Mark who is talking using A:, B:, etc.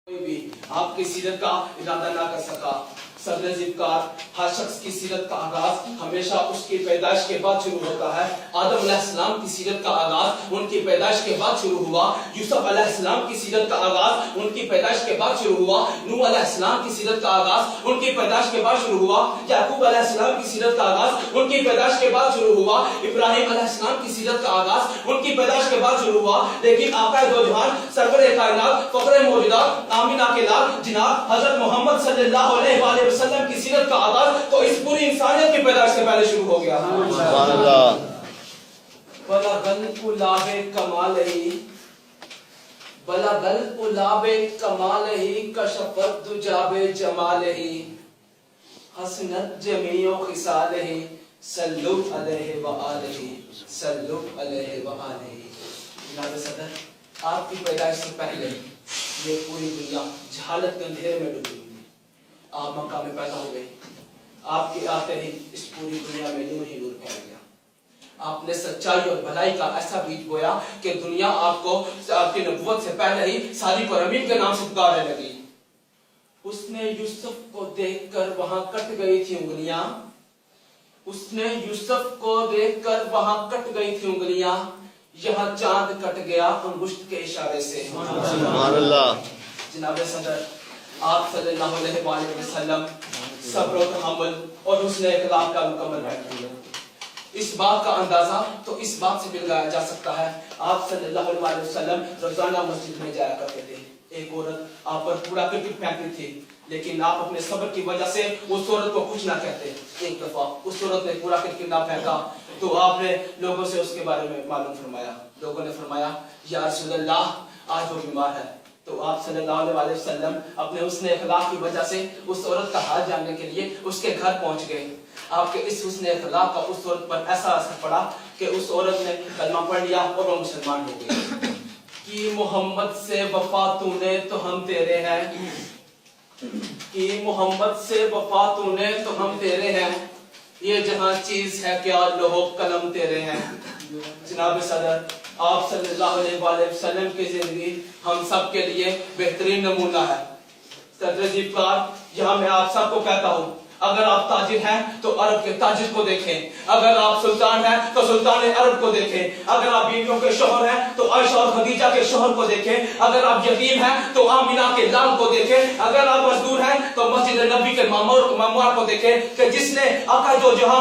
A: کوئی بھی آپ کی سیرت کا ارادہ نہ کر سکا۔ صدر ذکار ہر شخص کی سیرت کا آغاز ہمیشہ اس کی پیدائش کے بعد شروع ہوتا ہے۔ آدم علیہ السلام کی سیرت کا آغاز ان کی پیدائش کے بعد شروع ہوا۔ یوسف علیہ السلام کی سیرت کا آغاز ان کی پیدائش کے بعد شروع ہوا۔ نوح علیہ السلام کی سیرت کا آغاز ان کی پیدائش کے بعد شروع ہوا۔ یعقوب علیہ السلام کی سیرت کا آغاز ان کی پیدائش کے بعد شروع ہوا۔ ابراہیم علیہ السلام کی سیرت کا آغاز ان کی پیدائش کے بعد شروع ہوا۔ لیکن آقا دو جہان سرور کائنات فخر موجودات آمینہ کے لال جناب حضرت محمد صلی اللہ علیہ وآلہ وسلم کی سیرت کا آغاز تو اس پوری انسانیت کی پیدائش سے پہلے شروع ہو گیا۔
B: سبحان اللہ۔
A: بلغل اولاب کمالہی بلغل اولاب کمالہی کشفت دجاب جمالہی حسنت جمیع خصالہی صلو علیہ وآلہ صلو علیہ وآلہ۔ جناب صدر، آپ کی پیدائش سے پہلے یہ پوری دنیا جہالت کے اندھیرے میں ڈوبی ہوئی، آپ مکہ میں پیدا ہوئے، آپ کے آتے ہی اس پوری دنیا میں نور ہی نور پھیل گیا۔ آپ نے سچائی اور بھلائی کا ایسا بیج بویا کہ دنیا آپ کو آپ کی نبوت سے پہلے ہی صادق اور امین کے نام سے پکارنے لگی۔ اس نے یوسف کو دیکھ کر وہاں کٹ گئی تھی انگلیاں، اس نے یوسف کو دیکھ کر وہاں کٹ گئی تھی انگلیاں، یہاں چاند کٹ گیا انگشت کے اشارے سے۔
B: سبحان اللہ۔
A: جناب صدر، آپ صلی اللہ علیہ وآلہ وسلم صبر و تحمل اور حسن اخلاق کا مکمل ہے۔ اس بات کا اندازہ تو اس بات سے بھی لگایا جا سکتا ہے، آپ صلی اللہ علیہ وآلہ وسلم روزانہ مسجد میں جایا کرتے تھے۔ ایک عورت آپ پر پورا کرکٹ پھینکتی تھی، لیکن آپ اپنے صبر کی وجہ سے اس عورت کو کچھ نہ کہتے۔ ایک دفعہ اس عورت نے پورا کرکٹ نہ پھینکا تو آپ نے لوگوں سے اس کے بارے میں معلوم فرمایا۔ لوگوں نے فرمایا یا رسول اللہ آج وہ بیمار ہے، تو آپ صلی اللہ علیہ وسلم اپنے حسن اخلاق کی وجہ سے اس عورت کا حال جاننے کے لیے اس کے گھر پہنچ گئے۔ آپ کے اس حسن اخلاق کا اس عورت پر ایسا اثر پڑا کہ اس عورت نے کلمہ پڑھ لیا اور وہ مسلمان ہو گئی۔ کہ محمد سے وفا تو نے تو ہم تیرے ہیں، کہ محمد سے وفا تو نے تو ہم تیرے ہیں، یہ جہاں چیز ہے کیا لوح قلم تیرے ہیں۔ جناب صدر، آپ صلی اللہ علیہ وآلہ وسلم کی زندگی ہم سب کے لیے بہترین نمونہ ہے۔ صدر جیبکار، یہاں میں آپ سب کو کہتا ہوں، اگر آپ تاجر ہیں تو عرب کے تاجر کو دیکھیں، اگر آپ سلطان ہیں تو سلطان عرب کو دیکھیں، اگر آپ بیویوں کے شوہر ہیں تو عائشہ اور خدیجہ کے شوہر کو دیکھیں، اگر آپ یتیم ہیں تو آمینہ کے لال کو دیکھیں، اگر آپ مزدور ہیں تو مسجد نبی کے معمار کو دیکھیں کہ جس نے آقا دو جہاں